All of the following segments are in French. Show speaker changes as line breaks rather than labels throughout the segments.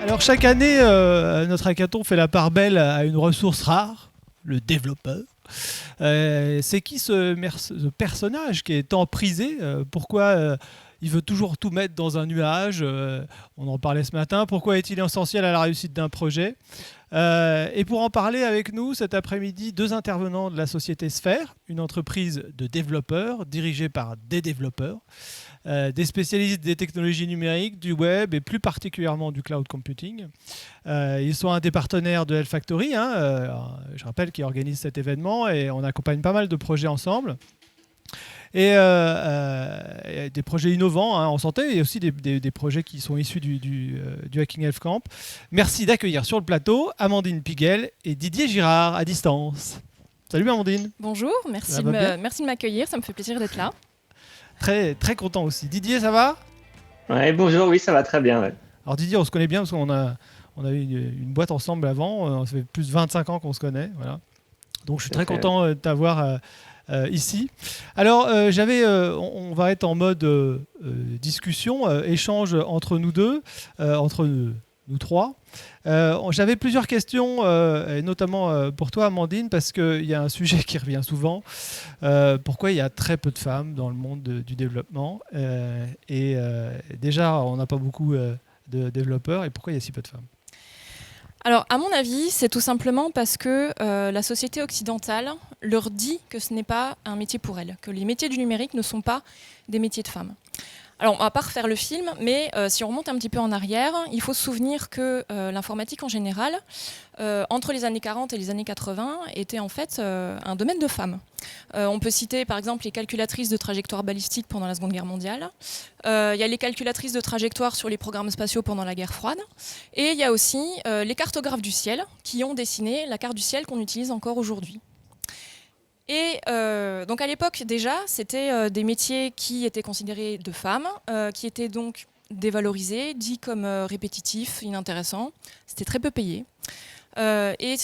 Alors chaque année, notre hackathon fait la part belle à une ressource rare, le développeur. C'est qui ce personnage qui est tant prisé? Pourquoi il veut toujours tout mettre dans un nuage? On en parlait ce matin. Pourquoi est-il essentiel à la réussite d'un projet? Et pour en parler avec nous cet après-midi, deux intervenants de la société Sphère, une entreprise de développeurs dirigée par des développeurs, des spécialistes des technologies numériques, du web et plus particulièrement du cloud computing. Ils sont un des partenaires de Health Factory, je rappelle, qui organise cet événement, et on accompagne pas mal de projets ensemble. Et des projets innovants en santé et aussi des projets qui sont issus du Hacking Health Camp. Merci d'accueillir sur le plateau Amandine Piguel et Didier Girard à distance. Salut Amandine.
Bonjour, merci de m'accueillir, ça me fait plaisir d'être là.
Très, très content aussi. Didier, ça va?
Ouais, bonjour, oui, ça va très bien. Ouais.
Alors Didier, on se connaît bien parce qu'on a eu une boîte ensemble avant. Ça fait plus de 25 ans qu'on se connaît. Voilà. Donc je suis très content de t'avoir ici. Alors on va être en mode discussion, échange entre nous deux, entre nous trois. J'avais plusieurs questions, et notamment pour toi Amandine, parce qu'il y a un sujet qui revient souvent. Pourquoi il y a très peu de femmes dans le monde du développement, et déjà on n'a pas beaucoup de développeurs, et pourquoi il y a si peu de femmes?
Alors, à mon avis, c'est tout simplement parce que la société occidentale leur dit que ce n'est pas un métier pour elles, que les métiers du numérique ne sont pas des métiers de femmes. Alors, on va pas refaire le film, mais si on remonte un petit peu en arrière, il faut se souvenir que l'informatique en général, entre les années 40 et les années 80, était en fait un domaine de femmes. On peut citer par exemple les calculatrices de trajectoire balistique pendant la Seconde Guerre mondiale. Il y a les calculatrices de trajectoire sur les programmes spatiaux pendant la guerre froide. Et il y a aussi les cartographes du ciel qui ont dessiné la carte du ciel qu'on utilise encore aujourd'hui. Et donc à l'époque déjà, c'était des métiers qui étaient considérés de femmes, qui étaient donc dévalorisés, dits comme répétitifs, inintéressants. C'était très peu payé. Et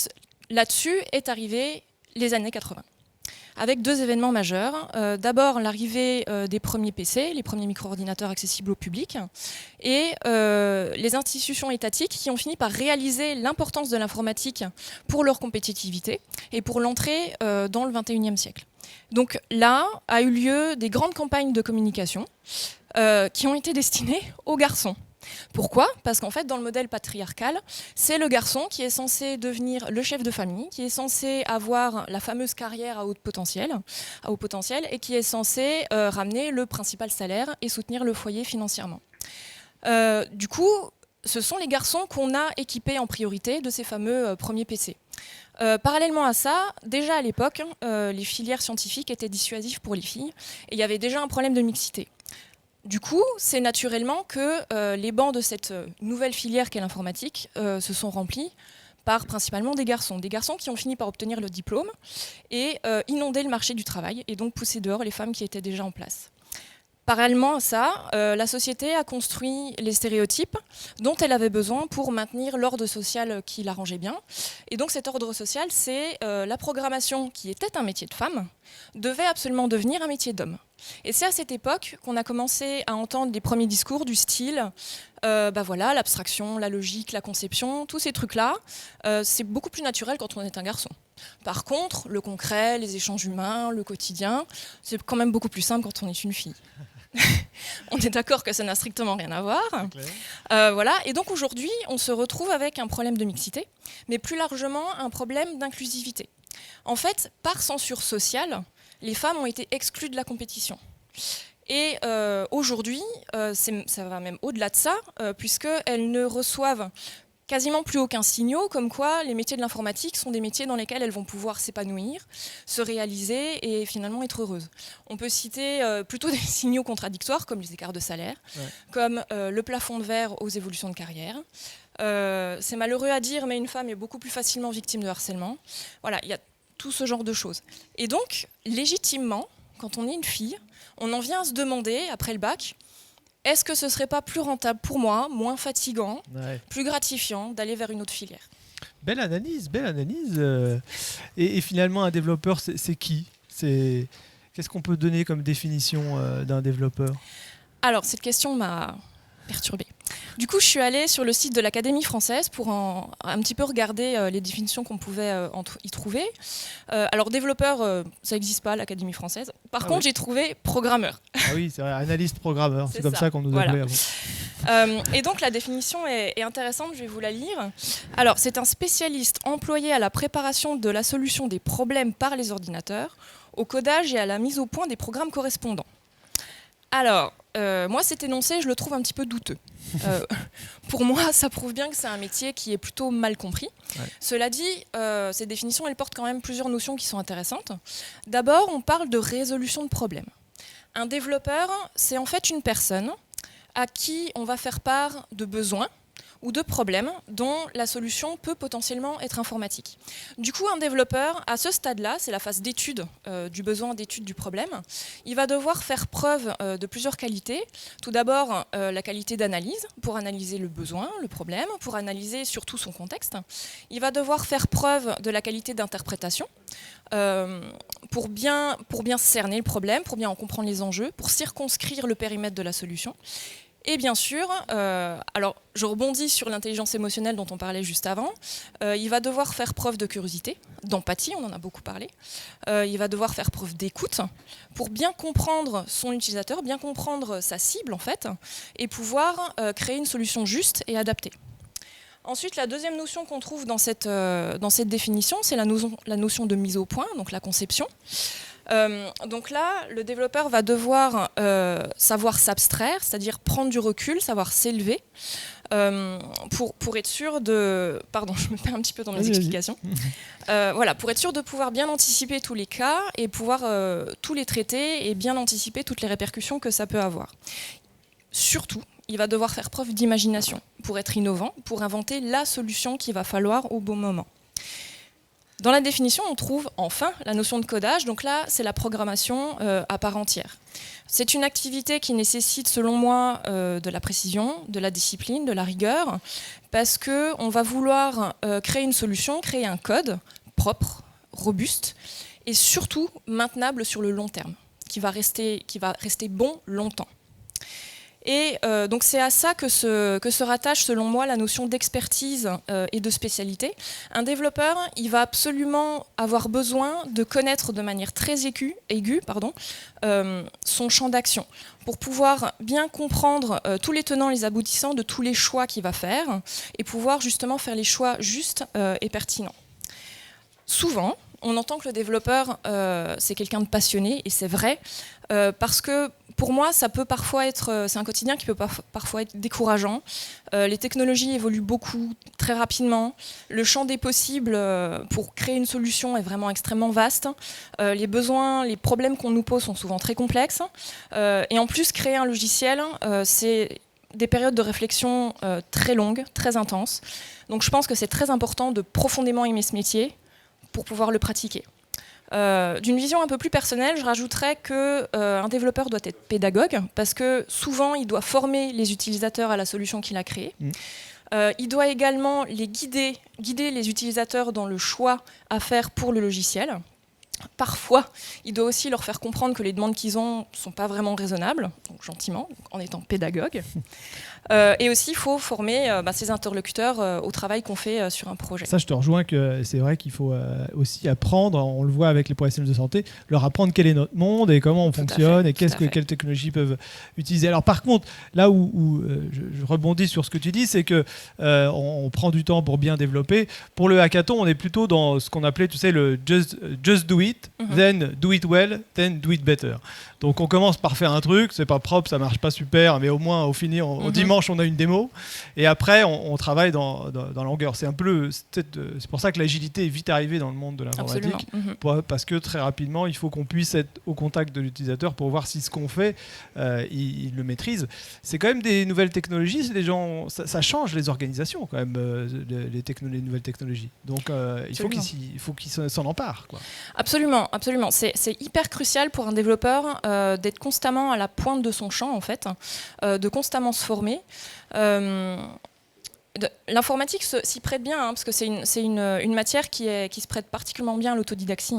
là-dessus est arrivé les années 80. Avec deux événements majeurs. D'abord, l'arrivée des premiers PC, les premiers micro-ordinateurs accessibles au public, et les institutions étatiques qui ont fini par réaliser l'importance de l'informatique pour leur compétitivité et pour l'entrée dans le XXIe siècle. Donc là, a eu lieu des grandes campagnes de communication qui ont été destinées aux garçons. Pourquoi ? Parce qu'en fait, dans le modèle patriarcal, c'est le garçon qui est censé devenir le chef de famille, qui est censé avoir la fameuse carrière à haut potentiel, et qui est censé ramener le principal salaire et soutenir le foyer financièrement. Du coup, ce sont les garçons qu'on a équipés en priorité de ces fameux premiers PC. Parallèlement à ça, déjà à l'époque, les filières scientifiques étaient dissuasives pour les filles, et il y avait déjà un problème de mixité. Du coup, c'est naturellement que les bancs de cette nouvelle filière qu'est l'informatique se sont remplis par principalement des garçons qui ont fini par obtenir le diplôme et inonder le marché du travail et donc pousser dehors les femmes qui étaient déjà en place. Parallèlement à ça, la société a construit les stéréotypes dont elle avait besoin pour maintenir l'ordre social qui l'arrangeait bien. Et donc cet ordre social, c'est la programmation, qui était un métier de femme, devait absolument devenir un métier d'homme. Et c'est à cette époque qu'on a commencé à entendre les premiers discours du style voilà, l'abstraction, la logique, la conception, tous ces trucs-là, c'est beaucoup plus naturel quand on est un garçon. Par contre, le concret, les échanges humains, le quotidien, c'est quand même beaucoup plus simple quand on est une fille. On est d'accord que ça n'a strictement rien à voir. Voilà. Et donc aujourd'hui, on se retrouve avec un problème de mixité, mais plus largement un problème d'inclusivité. En fait, par censure sociale, les femmes ont été exclues de la compétition. Et aujourd'hui, ça va même au-delà de ça, puisqu'elles ne reçoivent quasiment plus aucun signal, comme quoi les métiers de l'informatique sont des métiers dans lesquels elles vont pouvoir s'épanouir, se réaliser et finalement être heureuses. On peut citer plutôt des signaux contradictoires, comme les écarts de salaire, comme le plafond de verre aux évolutions de carrière. C'est malheureux à dire, mais une femme est beaucoup plus facilement victime de harcèlement. Voilà, il y a tout ce genre de choses. Et donc, légitimement, quand on est une fille, on en vient à se demander, après le bac, est-ce que ce ne serait pas plus rentable pour moi, moins fatigant, plus gratifiant d'aller vers une autre filière ?
Belle analyse. Et finalement, un développeur, c'est qui ? Qu'est-ce qu'on peut donner comme définition d'un développeur ?
Alors, cette question m'a perturbée. Du coup, je suis allée sur le site de l'Académie française pour un petit peu regarder les définitions qu'on pouvait y trouver. Alors, développeur, ça n'existe pas, l'Académie française. Par contre, j'ai trouvé programmeur.
Ah oui, c'est vrai, analyste programmeur, c'est comme
ça.
ça qu'on nous appelait avant.
Et donc, la définition est intéressante, je vais vous la lire. Alors, c'est un spécialiste employé à la préparation de la solution des problèmes par les ordinateurs, au codage et à la mise au point des programmes correspondants. Alors, moi, cet énoncé, je le trouve un petit peu douteux. Pour moi, ça prouve bien que c'est un métier qui est plutôt mal compris. Ouais. Cela dit, ces définitions, elles portent quand même plusieurs notions qui sont intéressantes. D'abord, on parle de résolution de problèmes. Un développeur, c'est en fait une personne à qui on va faire part de besoins ou de problèmes dont la solution peut potentiellement être informatique. Du coup, un développeur, à ce stade-là, c'est la phase d'étude du besoin, d'étude du problème, il va devoir faire preuve de plusieurs qualités. Tout d'abord, la qualité d'analyse, pour analyser le besoin, le problème, pour analyser surtout son contexte. Il va devoir faire preuve de la qualité d'interprétation, pour bien cerner le problème, pour bien en comprendre les enjeux, pour circonscrire le périmètre de la solution. Et bien sûr, alors je rebondis sur l'intelligence émotionnelle dont on parlait juste avant, il va devoir faire preuve de curiosité, d'empathie, on en a beaucoup parlé, il va devoir faire preuve d'écoute pour bien comprendre son utilisateur, bien comprendre sa cible en fait, et pouvoir créer une solution juste et adaptée. Ensuite, la deuxième notion qu'on trouve dans cette définition, c'est la notion de mise au point, donc la conception. Donc là, le développeur va devoir savoir s'abstraire, c'est-à-dire prendre du recul, savoir s'élever, pour être sûr de... Pardon, je me perds un petit peu dans mes explications. Voilà, pour être sûr de pouvoir bien anticiper tous les cas et pouvoir tous les traiter et bien anticiper toutes les répercussions que ça peut avoir. Surtout, il va devoir faire preuve d'imagination pour être innovant, pour inventer la solution qu'il va falloir au bon moment. Dans la définition, on trouve enfin la notion de codage. Donc là, c'est la programmation à part entière. C'est une activité qui nécessite, selon moi, de la précision, de la discipline, de la rigueur, parce qu'on va vouloir créer une solution, créer un code propre, robuste, et surtout maintenable sur le long terme, qui va rester bon longtemps. Et donc c'est à ça que se rattache, selon moi, la notion d'expertise et de spécialité. Un développeur, il va absolument avoir besoin de connaître de manière très aiguë, son champ d'action, pour pouvoir bien comprendre tous les tenants, les aboutissants de tous les choix qu'il va faire, et pouvoir justement faire les choix justes et pertinents. Souvent, on entend que le développeur, c'est quelqu'un de passionné, et c'est vrai, parce que pour moi, ça peut parfois être, c'est un quotidien qui peut parfois être décourageant. Les technologies évoluent beaucoup, très rapidement. Le champ des possibles pour créer une solution est vraiment extrêmement vaste. Les besoins, les problèmes qu'on nous pose sont souvent très complexes. Et en plus, créer un logiciel, c'est des périodes de réflexion très longues, très intenses. Donc je pense que c'est très important de profondément aimer ce métier pour pouvoir le pratiquer. D'une vision un peu plus personnelle, je rajouterais qu'un développeur doit être pédagogue, parce que souvent, il doit former les utilisateurs à la solution qu'il a créée. Il doit également guider les utilisateurs dans le choix à faire pour le logiciel. Parfois, il doit aussi leur faire comprendre que les demandes qu'ils ont ne sont pas vraiment raisonnables, donc gentiment, en étant pédagogue. Et aussi, il faut former ses interlocuteurs au travail qu'on fait sur un projet.
Ça, je te rejoins que c'est vrai qu'il faut aussi apprendre, on le voit avec les professionnels de santé, leur apprendre quel est notre monde et comment on fonctionne et quelles technologies peuvent utiliser. Alors par contre, là où je rebondis sur ce que tu dis, c'est que on prend du temps pour bien développer. Pour le hackathon, on est plutôt dans ce qu'on appelait, tu sais, le just do it, then do it well, then do it better. Donc on commence par faire un truc, c'est pas propre, ça marche pas super, mais au moins au dimanche on a une démo, et après on travaille dans la longueur. C'est un peu c'est pour ça que l'agilité est vite arrivée dans le monde de l'informatique, parce que très rapidement il faut qu'on puisse être au contact de l'utilisateur pour voir si ce qu'on fait il le maîtrise. C'est quand même des nouvelles technologies, ça change les organisations quand même, les nouvelles technologies. Donc il faut qu'ils s'en emparent, quoi.
Absolument. C'est hyper crucial pour un développeur d'être constamment à la pointe de son champ, en fait, de constamment se former. L'informatique s'y prête bien, parce que c'est une matière qui se prête particulièrement bien à l'autodidactie.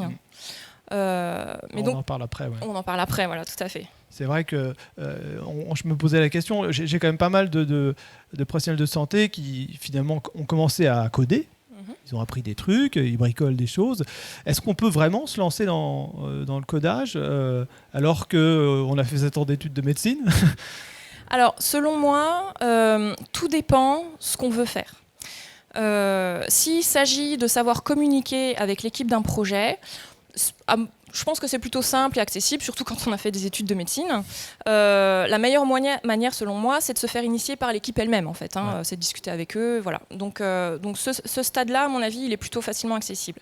On en parle après. Ouais.
On en parle après, voilà, tout à fait.
C'est vrai que je me posais la question, j'ai quand même pas mal de professionnels de santé qui finalement ont commencé à coder. Ils ont appris des trucs, ils bricolent des choses. Est-ce qu'on peut vraiment se lancer dans le codage alors qu'on a fait 7 ans d'études de médecine?
Alors, selon moi, tout dépend ce qu'on veut faire. S'il s'agit de savoir communiquer avec l'équipe d'un projet, je pense que c'est plutôt simple et accessible, surtout quand on a fait des études de médecine. La meilleure manière, selon moi, c'est de se faire initier par l'équipe elle-même, en fait. Ouais. C'est de discuter avec eux, voilà. Donc ce stade-là, à mon avis, il est plutôt facilement accessible.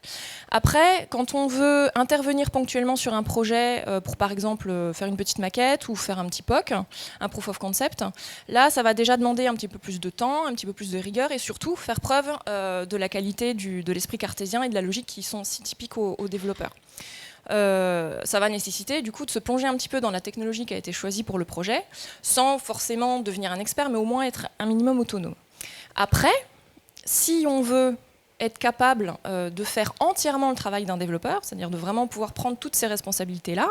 Après, quand on veut intervenir ponctuellement sur un projet, pour par exemple faire une petite maquette ou faire un petit POC, un proof of concept, là, ça va déjà demander un petit peu plus de temps, un petit peu plus de rigueur et surtout faire preuve de la qualité de l'esprit cartésien et de la logique qui sont si typiques aux développeurs. Ça va nécessiter du coup de se plonger un petit peu dans la technologie qui a été choisie pour le projet, sans forcément devenir un expert, mais au moins être un minimum autonome. Après, si on veut être capable de faire entièrement le travail d'un développeur, c'est-à-dire de vraiment pouvoir prendre toutes ces responsabilités-là,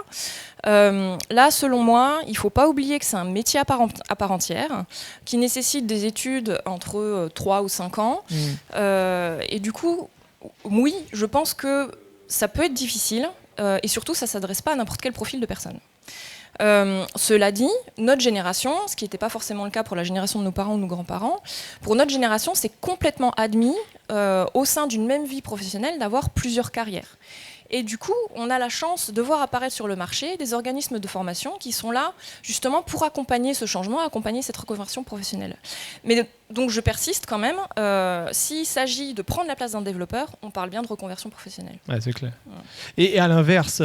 là, selon moi, il ne faut pas oublier que c'est un métier à part entière, qui nécessite des études entre 3 ou 5 ans. Et du coup, oui, je pense que ça peut être difficile. Et surtout, ça ne s'adresse pas à n'importe quel profil de personne. Cela dit, notre génération, ce qui n'était pas forcément le cas pour la génération de nos parents ou de nos grands-parents, pour notre génération, c'est complètement admis au sein d'une même vie professionnelle d'avoir plusieurs carrières. Et du coup, on a la chance de voir apparaître sur le marché des organismes de formation qui sont là justement pour accompagner ce changement, accompagner cette reconversion professionnelle. Mais donc je persiste quand même, s'il s'agit de prendre la place d'un développeur, on parle bien de reconversion professionnelle.
Ouais, c'est clair. Ouais. Et à l'inverse,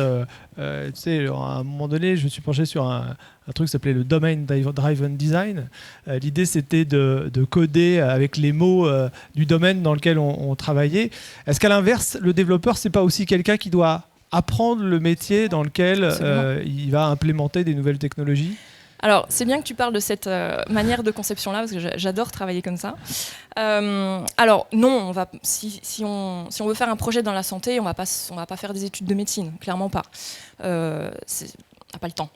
tu sais, à un moment donné, je me suis penché sur un truc qui s'appelait le Domain Driven Design. L'idée, c'était de coder avec les mots du domaine dans lequel on travaillait. Est-ce qu'à l'inverse, le développeur, c'est pas aussi quelqu'un qui doit apprendre le métier dans lequel il va implémenter des nouvelles technologies ?
Alors, c'est bien que tu parles de cette manière de conception-là, parce que j'adore travailler comme ça. Alors, non, si on veut faire un projet dans la santé, on va pas faire des études de médecine, clairement pas. On n'a pas le temps,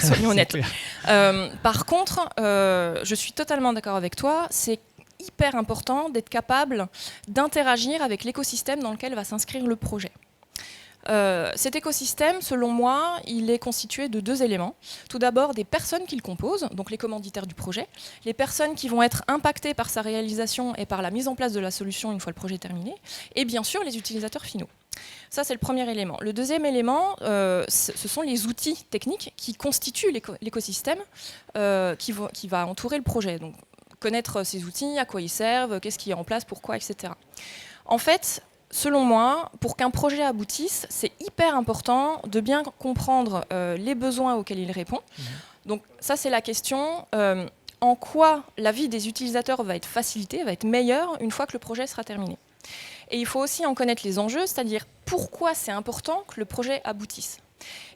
soyons honnêtes. Par contre, je suis totalement d'accord avec toi, c'est hyper important d'être capable d'interagir avec l'écosystème dans lequel va s'inscrire le projet. Cet écosystème, selon moi, il est constitué de 2 éléments. Tout d'abord, des personnes qui le composent, donc les commanditaires du projet, les personnes qui vont être impactées par sa réalisation et par la mise en place de la solution une fois le projet terminé, et bien sûr les utilisateurs finaux. Ça, c'est le premier élément. Le deuxième élément, ce sont les outils techniques qui constituent l'écosystème qui va entourer le projet. Donc, connaître ces outils, à quoi ils servent, qu'est-ce qui est en place, pourquoi, etc. En fait, selon moi, pour qu'un projet aboutisse, c'est hyper important de bien comprendre les besoins auxquels il répond. Donc ça, c'est la question, en quoi la vie des utilisateurs va être facilitée, va être meilleure une fois que le projet sera terminé. Et il faut aussi en connaître les enjeux, c'est-à-dire pourquoi c'est important que le projet aboutisse.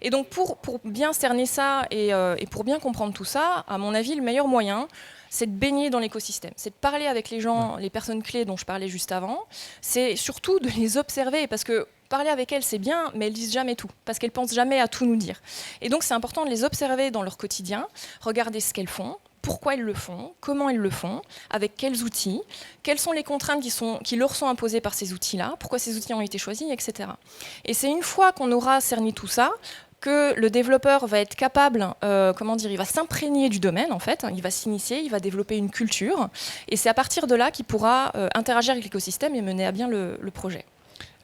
Et donc pour bien cerner ça et pour bien comprendre tout ça, à mon avis, le meilleur moyen, c'est de baigner dans l'écosystème, c'est de parler avec les gens, les personnes clés dont je parlais juste avant, c'est surtout de les observer, parce que parler avec elles, c'est bien, mais elles disent jamais tout, parce qu'elles pensent jamais à tout nous dire. Et donc c'est important de les observer dans leur quotidien, regarder ce qu'elles font, pourquoi elles le font, comment elles le font, avec quels outils, quelles sont les contraintes qui leur sont imposées par ces outils-là, pourquoi ces outils ont été choisis, etc. Et c'est une fois qu'on aura cerné tout ça, que le développeur va être capable, il va s'imprégner du domaine en fait, il va s'initier, il va développer une culture, et c'est à partir de là qu'il pourra interagir avec l'écosystème et mener à bien le projet.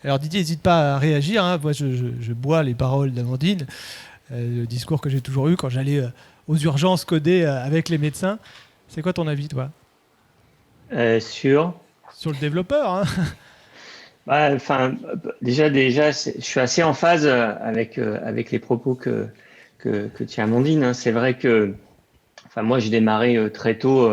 Alors Didier, n'hésite pas à réagir, hein. Moi je bois les paroles d'Amandine, le discours que j'ai toujours eu quand j'allais aux urgences coder avec les médecins. C'est quoi ton avis, toi ?
Sur
le développeur, hein.
Déjà, je suis assez en phase avec les propos que tient Amandine. Hein. C'est vrai que, moi, j'ai démarré très tôt,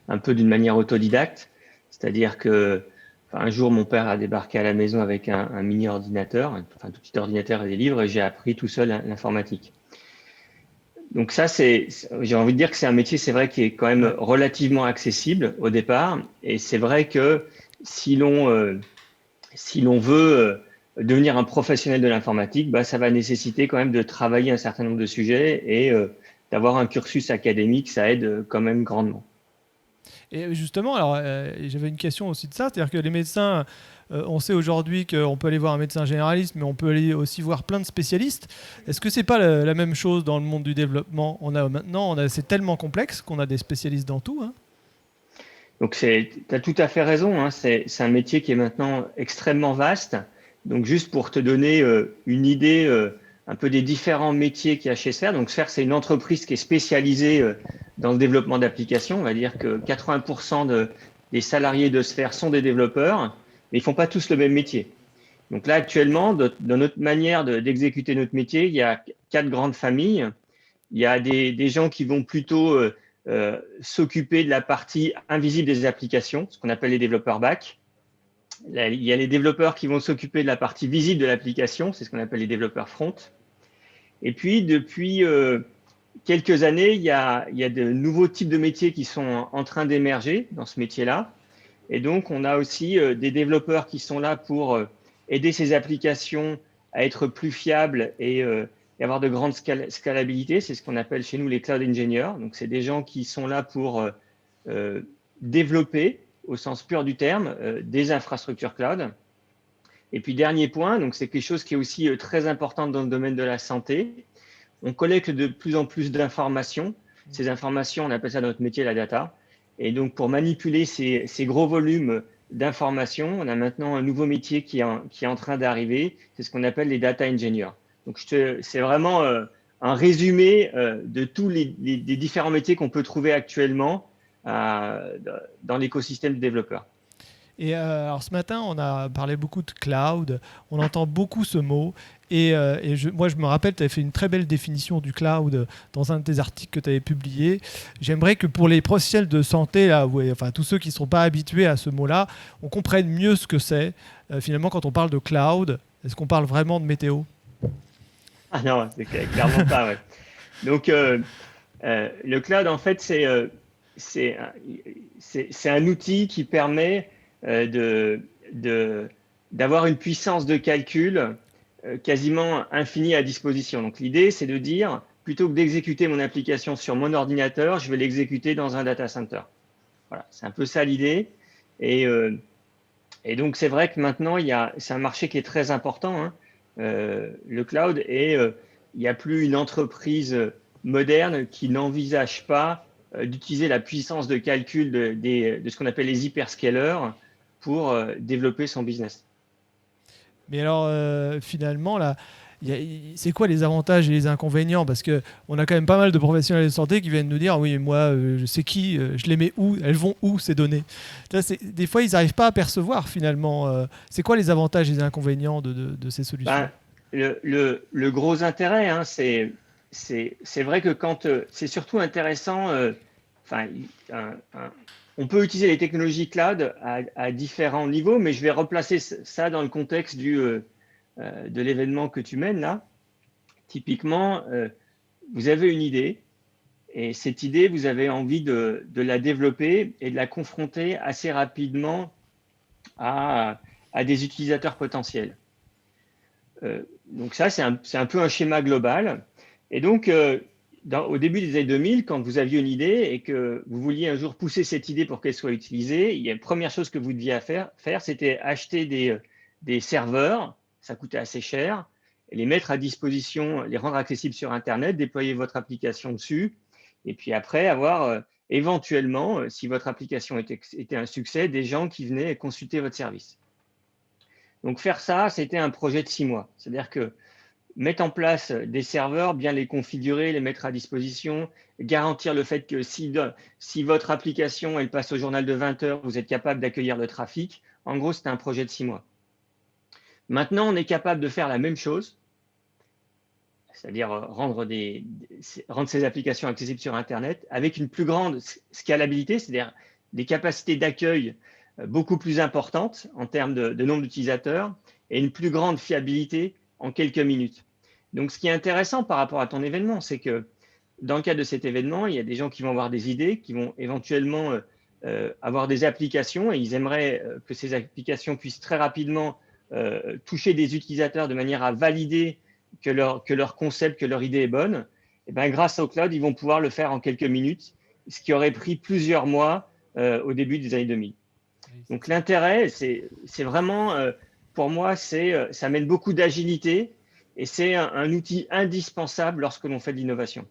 un peu d'une manière autodidacte. C'est-à-dire que, un jour, mon père a débarqué à la maison avec un mini ordinateur, un tout petit ordinateur et des livres, et j'ai appris tout seul l'informatique. Donc ça, j'ai envie de dire que c'est un métier, c'est vrai, qui est quand même relativement accessible au départ. Et c'est vrai que si l'on veut devenir un professionnel de l'informatique, ça va nécessiter quand même de travailler un certain nombre de sujets et d'avoir un cursus académique, ça aide quand même grandement.
Et justement, alors j'avais une question aussi de ça, c'est-à-dire que les médecins, on sait aujourd'hui qu'on peut aller voir un médecin généraliste, mais on peut aller aussi voir plein de spécialistes. Est-ce que c'est pas la même chose dans le monde du développement? C'est tellement complexe qu'on a des spécialistes dans tout, hein.
Donc, tu as tout à fait raison, hein, c'est un métier qui est maintenant extrêmement vaste. Donc, juste pour te donner une idée un peu des différents métiers qu'il y a chez Sphere. Donc, Sphere, c'est une entreprise qui est spécialisée dans le développement d'applications. On va dire que 80% des salariés de Sphere sont des développeurs, mais ils font pas tous le même métier. Donc là, actuellement, dans notre manière d'exécuter notre métier, il y a 4 grandes familles. Il y a des gens qui vont plutôt s'occuper de la partie invisible des applications, ce qu'on appelle les développeurs back. Là, il y a les développeurs qui vont s'occuper de la partie visible de l'application, c'est ce qu'on appelle les développeurs front. Et puis, depuis quelques années, il y a de nouveaux types de métiers qui sont en train d'émerger dans ce métier-là. Et donc, on a aussi des développeurs qui sont là pour aider ces applications à être plus fiables et avoir de grandes scalabilité. C'est ce qu'on appelle chez nous les cloud engineers. Donc, c'est des gens qui sont là pour développer, au sens pur du terme, des infrastructures cloud. Et puis, dernier point, donc c'est quelque chose qui est aussi très important dans le domaine de la santé. On collecte de plus en plus d'informations. Ces informations, on appelle ça dans notre métier la data. Et donc, pour manipuler ces gros volumes d'informations, on a maintenant un nouveau métier qui est en train d'arriver. C'est ce qu'on appelle les data engineers. Donc, c'est vraiment un résumé de tous les différents métiers qu'on peut trouver actuellement dans l'écosystème de développeurs.
Et alors ce matin, on a parlé beaucoup de cloud, on entend beaucoup ce mot. Moi, je me rappelle, tu avais fait une très belle définition du cloud dans un de tes articles que tu avais publié. J'aimerais que pour les professionnels de santé, là, enfin, tous ceux qui ne sont pas habitués à ce mot-là, on comprenne mieux ce que c'est. Finalement, quand on parle de cloud, est-ce qu'on parle vraiment de météo?
Ah non, c'est clairement pas, ouais. Donc, le cloud, en fait, c'est un outil qui permet d'avoir une puissance de calcul quasiment infinie à disposition. Donc, l'idée, c'est de dire, plutôt que d'exécuter mon application sur mon ordinateur, je vais l'exécuter dans un data center. Voilà, c'est un peu ça l'idée. Et donc, c'est vrai que maintenant, c'est un marché qui est très important, hein, le cloud, et il n'y a plus une entreprise moderne qui n'envisage pas d'utiliser la puissance de calcul de ce qu'on appelle les hyperscalers pour développer son business.
Mais alors, finalement, là, c'est quoi les avantages et les inconvénients? Parce qu'on a quand même pas mal de professionnels de santé qui viennent nous dire, oui, moi, je sais qui, je les mets où, elles vont où ces données? Là, des fois, ils n'arrivent pas à percevoir finalement. C'est quoi les avantages et les inconvénients de ces solutions?
Le gros intérêt, hein, c'est vrai que quand c'est surtout intéressant, on peut utiliser les technologies cloud à différents niveaux, mais je vais replacer ça dans le contexte de l'événement que tu mènes là. Typiquement, vous avez une idée et cette idée, vous avez envie de la développer et de la confronter assez rapidement à des utilisateurs potentiels. Donc ça, c'est un peu un schéma global. Et donc, au début des années 2000, quand vous aviez une idée et que vous vouliez un jour pousser cette idée pour qu'elle soit utilisée, il y a une première chose que vous deviez faire, c'était acheter des serveurs, ça coûtait assez cher, et les mettre à disposition, les rendre accessibles sur Internet, déployer votre application dessus, et puis après avoir éventuellement, si votre application était un succès, des gens qui venaient consulter votre service. Donc faire ça, c'était un projet de 6 mois. C'est-à-dire que mettre en place des serveurs, bien les configurer, les mettre à disposition, garantir le fait que si votre application elle passe au journal de 20 heures, vous êtes capable d'accueillir le trafic. En gros, c'était un projet de 6 mois. Maintenant, on est capable de faire la même chose, c'est-à-dire rendre ces applications accessibles sur Internet avec une plus grande scalabilité, c'est-à-dire des capacités d'accueil beaucoup plus importantes en termes de nombre d'utilisateurs et une plus grande fiabilité en quelques minutes. Donc, ce qui est intéressant par rapport à ton événement, c'est que dans le cadre de cet événement, il y a des gens qui vont avoir des idées, qui vont éventuellement avoir des applications et ils aimeraient que ces applications puissent très rapidement toucher des utilisateurs de manière à valider que leur concept, que leur idée est bonne. Et ben, grâce au cloud, ils vont pouvoir le faire en quelques minutes, ce qui aurait pris plusieurs mois au début des années 2000. Donc l'intérêt, c'est vraiment, pour moi, ça amène beaucoup d'agilité et c'est un outil indispensable lorsque l'on fait de l'innovation.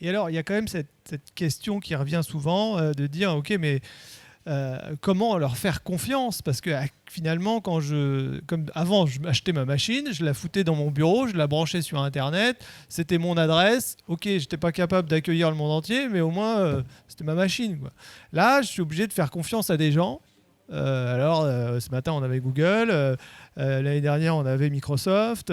Et alors, il y a quand même cette question qui revient souvent de dire, ok, mais comment leur faire confiance? Parce que finalement, comme avant, je m'achetais ma machine, je la foutais dans mon bureau, je la branchais sur Internet, c'était mon adresse. Ok, j'étais pas capable d'accueillir le monde entier, mais au moins, c'était ma machine, quoi. Là, je suis obligé de faire confiance à des gens. Ce matin, on avait Google. L'année dernière, on avait Microsoft.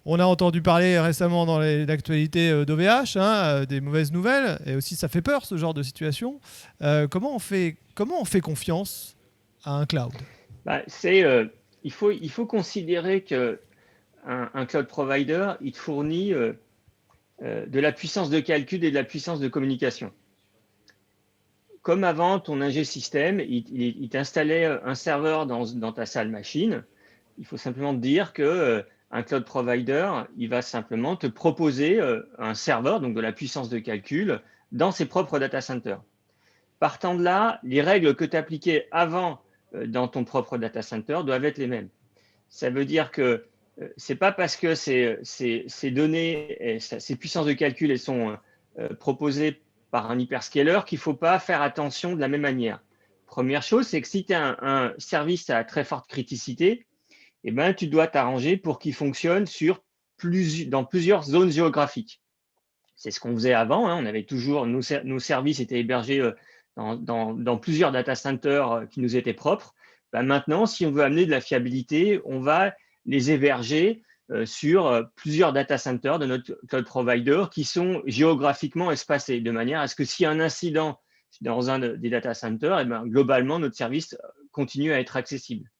On a entendu parler récemment dans l'actualité d'OVH, des mauvaises nouvelles, et aussi ça fait peur ce genre de situation. Comment on fait confiance à un cloud?
Il faut considérer que un cloud provider, il te fournit de la puissance de calcul et de la puissance de communication. Comme avant, ton ingé système, il t'installait un serveur dans ta salle machine. Il faut simplement te dire que un cloud provider, il va simplement te proposer un serveur, donc de la puissance de calcul, dans ses propres data centers. Partant de là, les règles que tu appliquais avant dans ton propre data center doivent être les mêmes. Ça veut dire que ce n'est pas parce que ces données, ces puissances de calcul, elles sont proposées par un hyperscaler qu'il ne faut pas faire attention de la même manière. Première chose, c'est que si tu as un service à très forte criticité, eh ben, tu dois t'arranger pour qu'il fonctionne dans plusieurs zones géographiques. C'est ce qu'on faisait avant. On avait toujours nos services étaient hébergés dans plusieurs data centers qui nous étaient propres. Ben maintenant, si on veut amener de la fiabilité, on va les héberger sur plusieurs data centers de notre cloud provider qui sont géographiquement espacés, de manière à ce que s'il y a un incident dans un des data centers, eh ben, globalement, notre service continue à être accessible.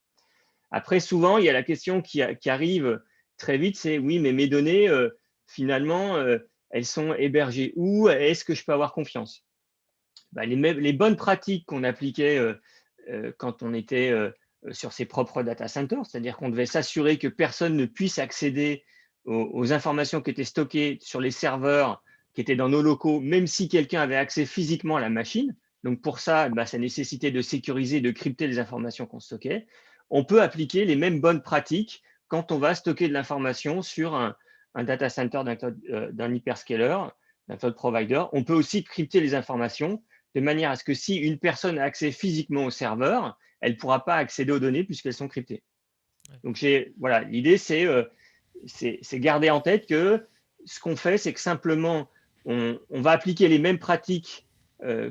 Après, souvent, il y a la question qui arrive très vite, c'est oui, mais mes données, finalement, elles sont hébergées où? Est-ce que je peux avoir confiance? Les bonnes pratiques qu'on appliquait quand on était sur ses propres data centers, c'est-à-dire qu'on devait s'assurer que personne ne puisse accéder aux informations qui étaient stockées sur les serveurs qui étaient dans nos locaux, même si quelqu'un avait accès physiquement à la machine. Donc pour ça, ça nécessitait de sécuriser, de crypter les informations qu'on stockait. On peut appliquer les mêmes bonnes pratiques quand on va stocker de l'information sur un data center d'un hyperscaler, d'un cloud provider. On peut aussi crypter les informations de manière à ce que si une personne a accès physiquement au serveur, elle ne pourra pas accéder aux données puisqu'elles sont cryptées. Donc, l'idée, c'est garder en tête que ce qu'on fait, c'est que simplement, on va appliquer les mêmes pratiques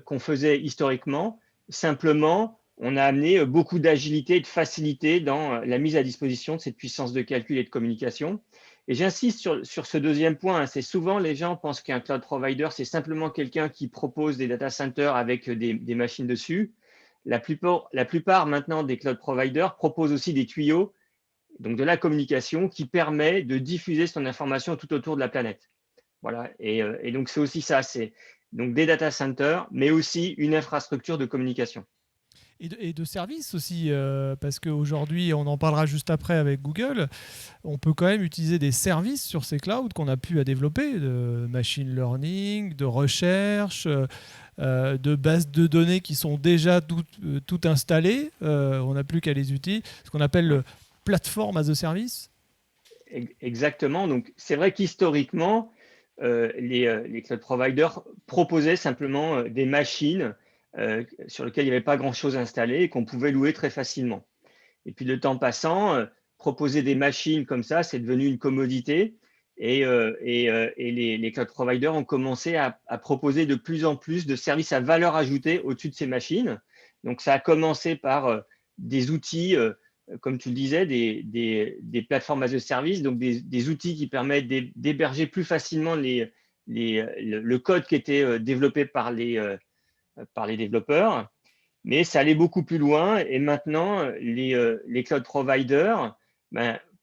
qu'on faisait historiquement. Simplement, on a amené beaucoup d'agilité et de facilité dans la mise à disposition de cette puissance de calcul et de communication. Et j'insiste sur ce deuxième point. C'est souvent, les gens pensent qu'un cloud provider, c'est simplement quelqu'un qui propose des data centers avec des machines dessus. La plupart maintenant des cloud providers proposent aussi des tuyaux, donc de la communication qui permet de diffuser son information tout autour de la planète. Voilà. Et donc, c'est aussi ça. C'est donc des data centers, mais aussi une infrastructure de communication.
Et de services aussi, parce qu'aujourd'hui, on en parlera juste après avec Google, on peut quand même utiliser des services sur ces clouds qu'on a pu développer, de machine learning, de recherche, de bases de données qui sont déjà tout installées. On n'a plus qu'à les utiliser, ce qu'on appelle le platform as a service.
Exactement. Donc, c'est vrai qu'historiquement, les cloud providers proposaient simplement des machines sur lesquelles il n'y avait pas grand-chose installé et qu'on pouvait louer très facilement. Et puis, le temps passant, proposer des machines comme ça, c'est devenu une commodité. Et les cloud providers ont commencé à proposer de plus en plus de services à valeur ajoutée au-dessus de ces machines. Donc, ça a commencé par des outils, comme tu le disais, des plateformes as a service, donc des outils qui permettent d'héberger plus facilement le code qui était développé par les développeurs. Mais ça allait beaucoup plus loin et maintenant, les cloud providers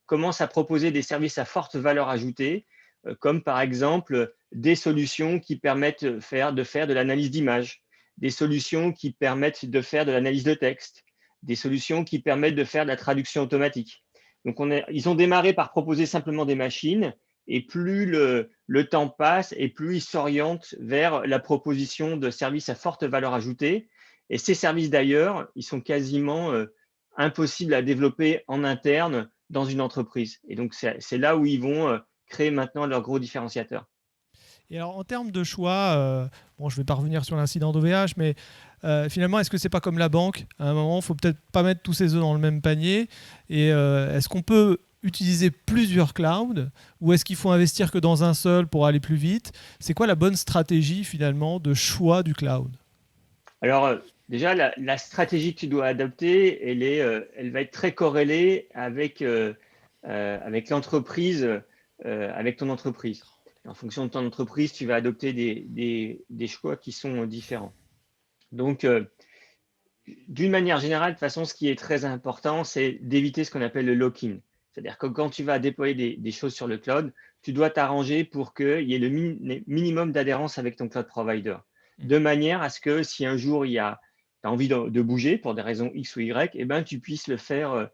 commencent à proposer des services à forte valeur ajoutée, comme par exemple des solutions qui permettent de faire de l'analyse d'images, des solutions qui permettent de faire de l'analyse de texte, des solutions qui permettent de faire de la traduction automatique. Donc, ils ont démarré par proposer simplement des machines et plus le temps passe et plus ils s'orientent vers la proposition de services à forte valeur ajoutée. Et ces services d'ailleurs, ils sont quasiment impossibles à développer en interne dans une entreprise. Et donc, c'est là où ils vont créer maintenant leur gros différenciateur.
Et alors, en termes de choix, bon, je ne vais pas revenir sur l'incident d'OVH, mais finalement, est-ce que c'est pas comme la banque? À un moment, il ne faut peut-être pas mettre tous ses œufs dans le même panier. Et est-ce qu'on peut utiliser plusieurs clouds ou est-ce qu'il faut investir que dans un seul pour aller plus vite? C'est quoi la bonne stratégie finalement de choix du cloud?
Alors, déjà, la stratégie que tu dois adopter, elle va être très corrélée avec l'entreprise, avec ton entreprise. En fonction de ton entreprise, tu vas adopter des choix qui sont différents. Donc, d'une manière générale, de toute façon, ce qui est très important, c'est d'éviter ce qu'on appelle le lock-in. C'est-à-dire que quand tu vas déployer des choses sur le cloud, tu dois t'arranger pour qu'il y ait le minimum d'adhérence avec ton cloud provider. De manière à ce que si un jour tu as envie de bouger pour des raisons X ou Y, eh ben, tu puisses le faire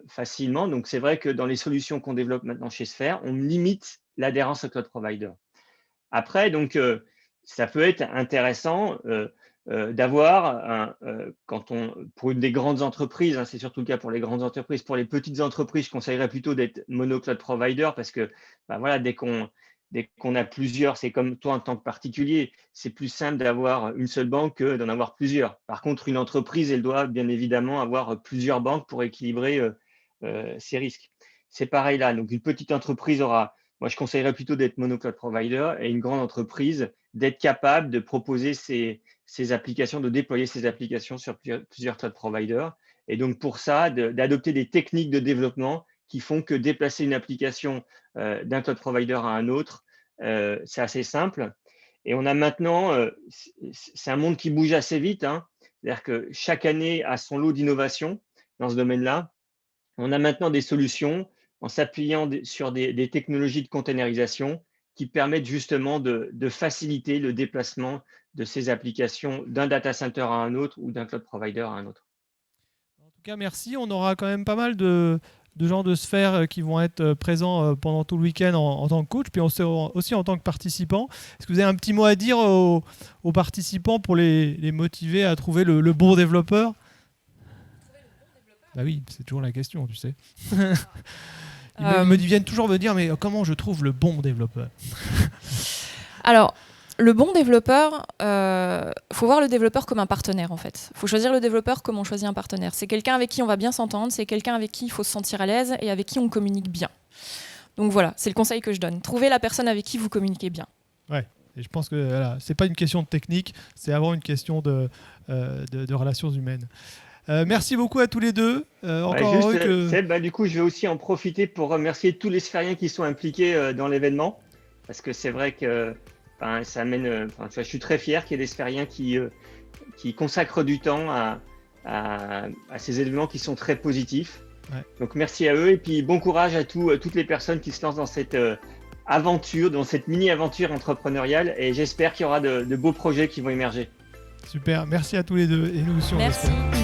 facilement. Donc, c'est vrai que dans les solutions qu'on développe maintenant chez Sphere, on limite l'adhérence au cloud provider. Après, donc, ça peut être intéressant d'avoir, pour une des grandes entreprises, hein, c'est surtout le cas pour les grandes entreprises, pour les petites entreprises, je conseillerais plutôt d'être mono cloud provider parce que voilà, dès qu'on a plusieurs, c'est comme toi en tant que particulier, c'est plus simple d'avoir une seule banque que d'en avoir plusieurs. Par contre, une entreprise, elle doit bien évidemment avoir plusieurs banques pour équilibrer ses risques. C'est pareil là, donc une petite entreprise moi je conseillerais plutôt d'être mono cloud provider et une grande entreprise d'être capable de proposer ses applications, de déployer ses applications sur plusieurs cloud providers. Et donc, pour ça, d'adopter des techniques de développement qui font que déplacer une application d'un cloud provider à un autre, c'est assez simple. Et on a maintenant, c'est un monde qui bouge assez vite, hein. C'est-à-dire que chaque année a son lot d'innovation dans ce domaine-là. On a maintenant des solutions en s'appuyant sur des technologies de containerisation qui permettent justement de faciliter le déplacement de ces applications d'un data center à un autre ou d'un cloud provider à un autre.
En tout cas, merci. On aura quand même pas mal de gens de Sphere qui vont être présents pendant tout le week-end en tant que coach, puis aussi en tant que participants. Est-ce que vous avez un petit mot à dire aux participants pour les motiver à trouver le bon développeur? Bah oui, c'est toujours la question, tu sais. Ils viennent toujours me dire, mais comment je trouve le bon développeur?
Alors, le bon développeur, faut voir le développeur comme un partenaire en fait. Faut choisir le développeur comme on choisit un partenaire. C'est quelqu'un avec qui on va bien s'entendre, c'est quelqu'un avec qui il faut se sentir à l'aise et avec qui on communique bien. Donc voilà, c'est le conseil que je donne. Trouvez la personne avec qui vous communiquez bien.
Ouais, et je pense que voilà, c'est pas une question de technique, c'est avant une question de relations humaines. Merci beaucoup à tous les deux. Encore heureux que...
Seb, du coup, je vais aussi en profiter pour remercier tous les sphériens qui sont impliqués dans l'événement, parce que c'est vrai que ça amène. Je suis très fier qu'il y ait des sphériens qui consacrent du temps à ces événements qui sont très positifs. Ouais. Donc merci à eux et puis bon courage à toutes les personnes qui se lancent dans cette aventure, dans cette mini-aventure entrepreneuriale, et j'espère qu'il y aura de beaux projets qui vont émerger.
Super, merci à tous les deux et nous aussi on
merci.
espère.